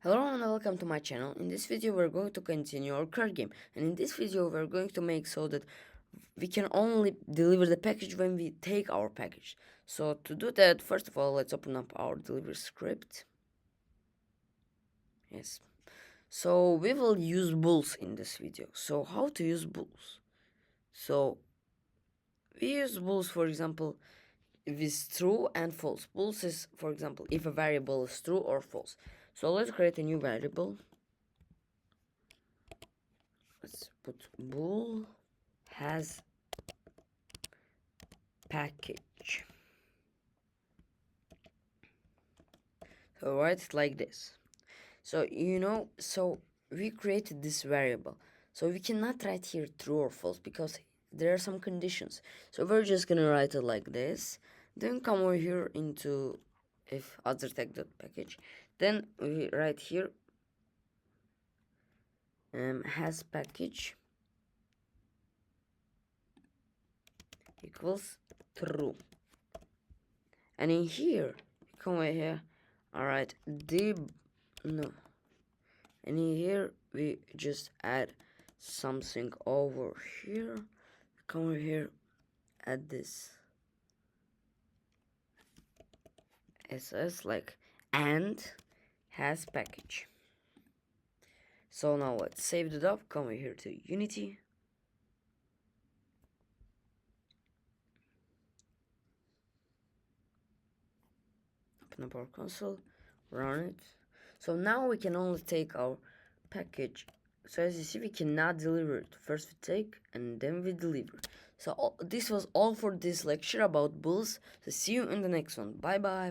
Hello and welcome to my channel. In this video we're going to continue our card game, and in this video we're going to make so that we can only deliver the package when we take our package. So to do that, first of all, let's open up our delivery script. Yes. So we will use bulls in this video. So how to use bulls? So we use bulls, for example, if it's true and false. Bulls is, for example, if a variable is true or false. So let's create a new variable. Let's put bool has package. So write it like this. So so we created this variable. So we cannot write here true or false because there are some conditions. So we're just gonna write it like this. Then come over here into if other tag.package. Then we write here has package equals true. And in here, come over here. Alright, no. And in here we just add something over here. Come over here, add this SS like and has package. So now let's save it up. Come over here to Unity. Open up our console, run it. So now we can only take our package. So as you see, we cannot deliver it. First we take and then we deliver. So this was all for this lecture about bulls. So see you in the next one. Bye bye.